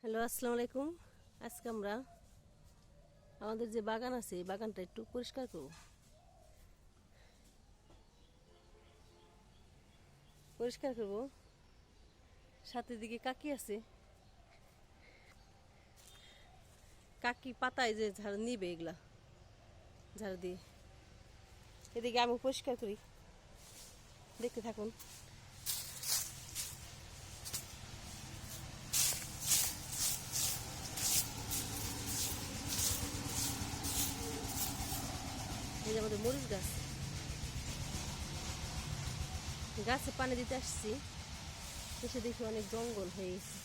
Hello, আসসালামু আলাইকুম। আজকে আমরা আমাদের যে বাগান আছে এই বাগানটা একটু পরিষ্কার করব। সাথে দিকে কাকি আছে, কাকি পাতায় যে ঝাড়ু নিবে এগুলা ঝাড়ু দিয়ে। এদিকে আমি পরিষ্কার করি, দেখতে থাকুন। এই যে আমাদের মরিচ গাছ, গাছে পানি দিতে আসছি, এসে দেখি অনেক জঙ্গল হয়ে গেছে।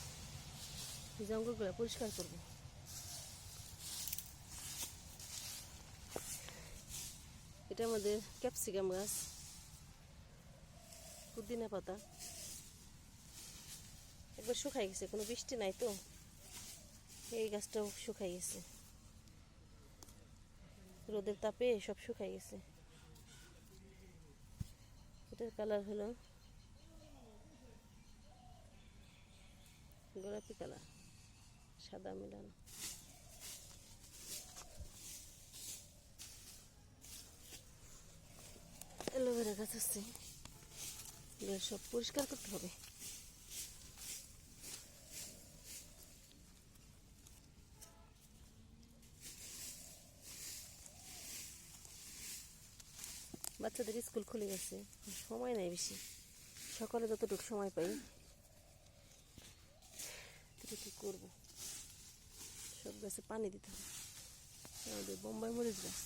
এই জঙ্গলগুলো পরিষ্কার করব। এটা আমাদের ক্যাপসিকাম গাছ, পুদিনা পাতা একবার শুকাই গেছে, কোনো বৃষ্টি নাই তো এই গাছটাও শুকাই গেছে, রোদের তাপে সব শুকাই গেছে। এটার কালার হলো গোলাপি কালার, সাদা মেলানো। অ্যালোভেরা গাছ আছে, এগুলো সব পরিষ্কার করতে হবে। বাচ্চাদের স্কুল খুলে গেছে, সময় নাই বেশি, সকালে যতটুকু সময় পাই কি করব। সব গাছে পানি দিতে হবে। আমাদের বোম্বাই মরিচ গাছ,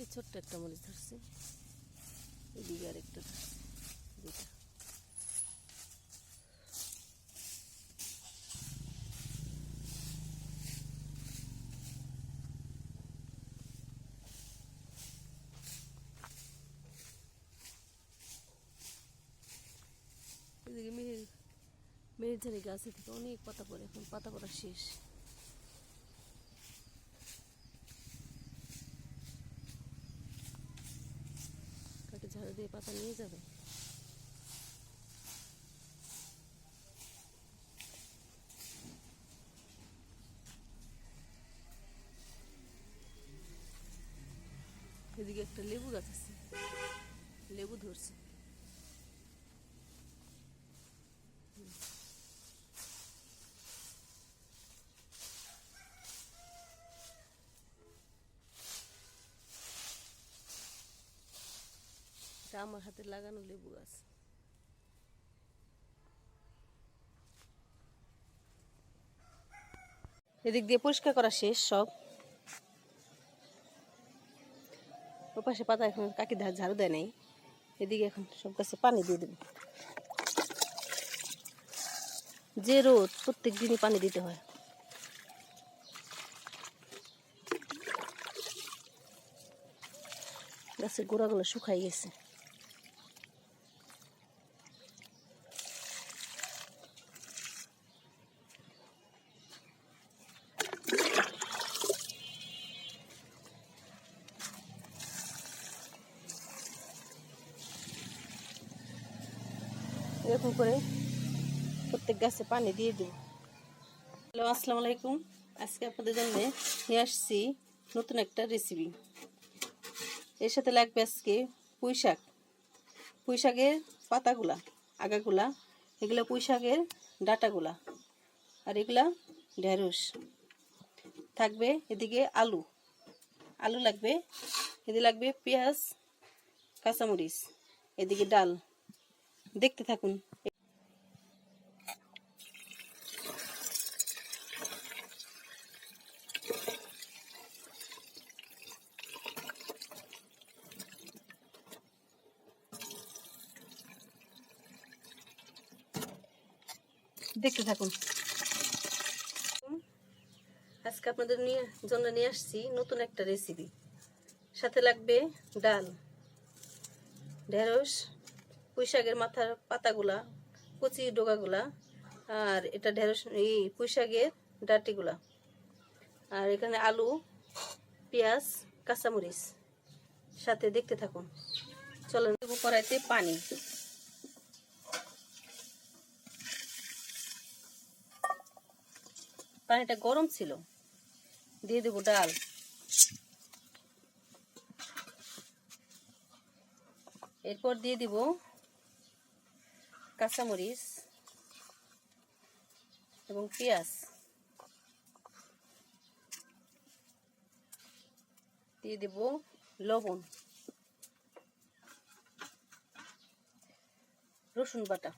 এই ছোট্ট একটা মরিচ ধরছে, এদিকে আরেকটা ধরছে, দুটা। এদিকে মেহেরঝাড়ি গাছে থেকে অনেক পাতা পড়ে, এখন পাতা পড়া শেষ। কাকে ঝাড়ু দিয়ে পাতা নিয়ে যাবে। এদিকে একটা লেবু গাছ আছে, লেবু ধরছে। এটা আমার হাতে লাগানো লেবু গাছ। এদিক দিয়ে পরিষ্কার করা শেষ সব। ওপাশে পাতা এখন কাকি ঝাড়ু দেয় নাই, এদিকে এখন সব গাছে পানি দিয়ে দেবে। যে রোদ, প্রত্যেক দিনই পানি দিতে হয়। গাছের গোড়াগুলো শুকাই গেছে। এরকম করে প্রত্যেক গাছে পানি দিয়ে দেব। হ্যালো, আসসালামু আলাইকুম। আজকে আপনাদের জন্য নিয়ে আসছি নতুন একটা রেসিপি। এর সাথে লাগবে আজকে পুঁই শাক, পুঁই শাকের পাতাগুলা, আগাগুলা, এগুলো পুঁই শাকের ডাটাগুলা, আর এগুলা ঢেঁড়স থাকবে। এদিকে আলু আলু লাগবে, এদিকে লাগবে পেঁয়াজ, কাঁচামরিচ, এদিকে ডাল। দেখতে থাকুন। দেখতে থাকুন। আজকে আপনাদের জন্য নিয়ে আসছি নতুন একটা রেসিপি। সাথে লাগবে ডাল, ঢেঁড়স, পুঁই শাকের মাথার পাতাগুলা, কচি ডোগাগুলা, আর এটা ঢেঁড়স এই পুঁই শাকের ডাটিগুলা, আর এখানে আলু, পেঁয়াজ, কাঁচামরিচ। সাথে দেখতে থাকুন। চলেন, দেবো কড়াইতে পানি। পানিটা গরম ছিল। দিয়ে দেবো ডাল। এরপর দিয়ে দিব কাঁচামরিচ এবং পেঁয়াজ। দিয়ে দেব লবণ, রসুন বাটা,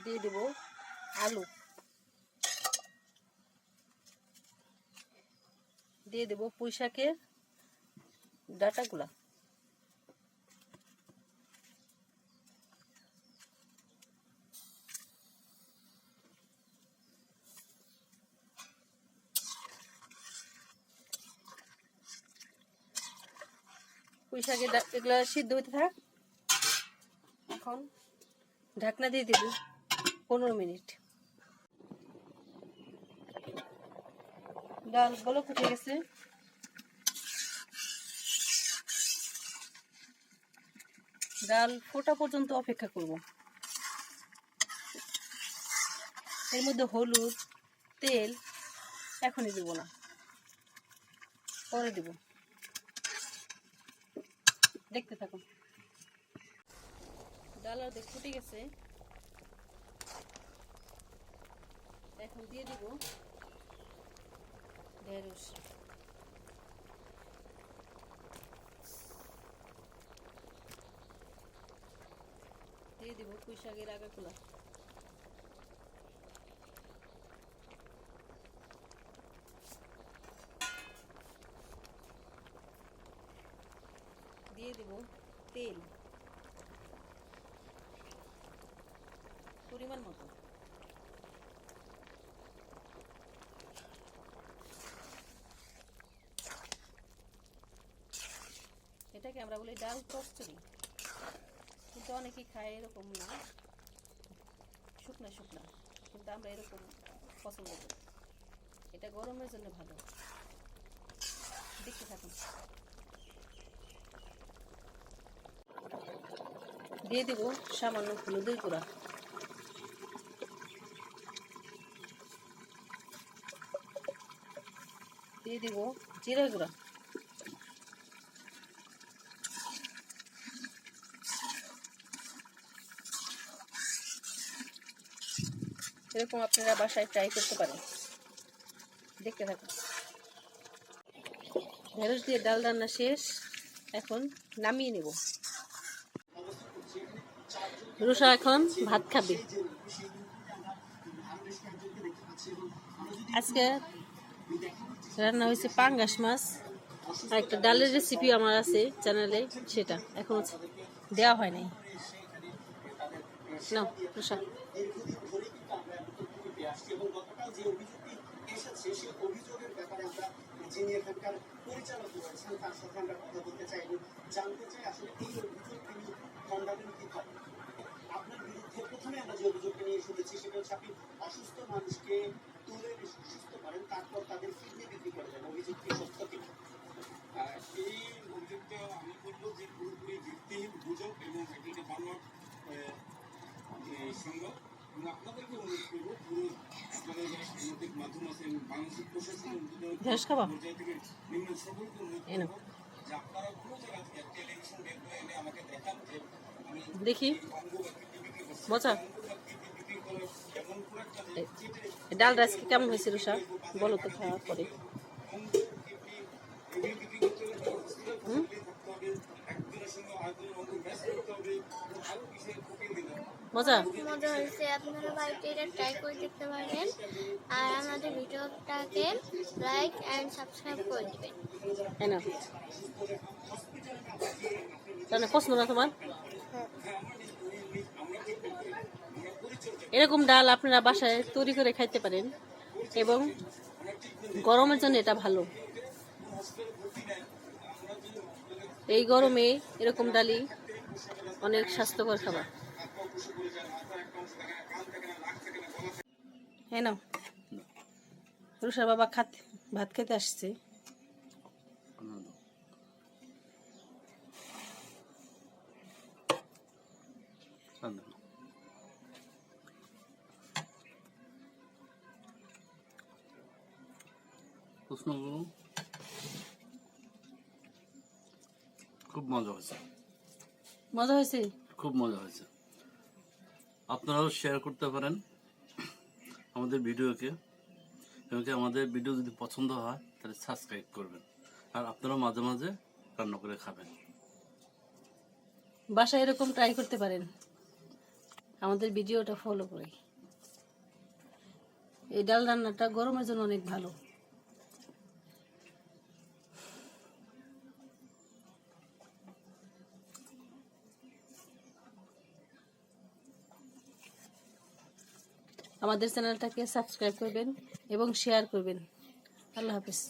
দিয়ে দেব আলু, দিয়ে দেব পুঁই শাকের ডাঁটাগুলা, পুঁই শাকের এগুলা সিদ্ধ হতে থাক। এখন ঢাকনা দিয়ে দেব 15 মিনিট। ডাল বলক উঠে গেছে। ডাল ফোটা পর্যন্ত অপেক্ষা করব। এর মধ্যে হলুদ, তেল এখনই দেব না, পরে দেব। দেখতে থাকুন। ডাল আর ফুটে গেছে। এখন দিয়ে দিব ঢেঁড়স। দিয়ে দিব পুঁই শাকের আগাগুলা। দিয়ে দিব তেল পরিমাণ মতো। এটাকে আমরা বলি ডাল চচ্চড়ি, কিন্তু অনেকেই খায় এরকম না, শুকনা শুকনা, কিন্তু আমরা এরকম পছন্দ করি। এটা গরমের জন্য ভালো। দেখতে থাকুন। দিয়ে দিব সামান্য হলুদের গুঁড়া, দিয়ে দিব জিরা গুঁড়া, এরকম আপনারা বাসায় ট্রাই করতে পারেন। দেখতে থাকুন। ঢেঁড়স দিয়ে ডাল রান্না শেষ। এখন নামিয়ে নেব। রুষা এখন ভাত খাবে। আজকে রান্না হয়েছে পাঙ্গাস মাছ আর একটা ডালের রেসিপি আমার আছে চ্যানেলে, সেটা এখন দেওয়া হয় নাই। নাও রুষা। যিনি এখানকার পরিচালক রয়েছেন তার সাথে আমরা কথা বলতে চাইব, জানতে চাই আসলে এই অভিযোগ তিনি খণ্ডাবেন কিভাবে। আপনার বিরুদ্ধে প্রথমে আমরা যে অভিযোগটা নিয়ে শুনেছি সেটা হচ্ছে আপনি অসুস্থ মানুষকে তুলে সুস্থ করেন, তারপর তাদের কিডনি বিক্রি করে দেন। অভিযোগ কি সত্য কিনা? এই অভিযোগটা আমি বলবো যে পুরোপুরি ভিত্তিহীন গুজব এবং এটিকে বানোয়াট সংবাদ। আপনাদেরকে অনুরোধ করবো পুরো আপনারা যারা সাংবাদিক মাধ্যম আছেন, বাংলাদেশের প্রশাসন পর্যায় থেকে নিম্ন সকলকে অনুরোধ করবো যে আপনারা কোনো জায়গা থেকে টেলিভিশন বের করে এনে আমাকে দেখান যে আমি দেখি মজা ডাল রাইস কেমন হয়েছে। রুষা বলো তো খাওয়ার পরে। মজা মজা হয়েছে। আপনারা বাড়িতে এটা ট্রাই করে দেখতে পারেন আর আমাদের ভিডিওটাকে লাইক এন্ড সাবস্ক্রাইব করে দিবেন। তাই না? তাহলে পছন্দ না তোমার? এরকম ডাল আপনারা বাসায় তৈরি করে খাইতে পারেন এবং গরমের জন্য এটা ভালো। এই গরমে এরকম ডালই অনেক স্বাস্থ্যকর খাবার। হ্যাঁ না, রুষার বাবা ভাত খেতে আসছে। প্রশ্নগুলো খুব মজা হয়েছে, মজা হয়েছে। খুব মজা হয়েছে। আপনারাও শেয়ার করতে পারেন আমাদের ভিডিওকে, এবং আমাদের ভিডিও যদি পছন্দ হয় তাহলে সাবস্ক্রাইব করবেন, আর আপনারাও মাঝে মাঝে রান্না করে খাবেন। বাসায় এরকম ট্রাই করতে পারেন আমাদের ভিডিওটা ফলো করে। এই ডাল রান্নাটা গরমের জন্য অনেক ভালো। আমাদের চ্যানেলটাকে সাবস্ক্রাইব করবেন এবং শেয়ার করবেন। আল্লাহ হাফেজ।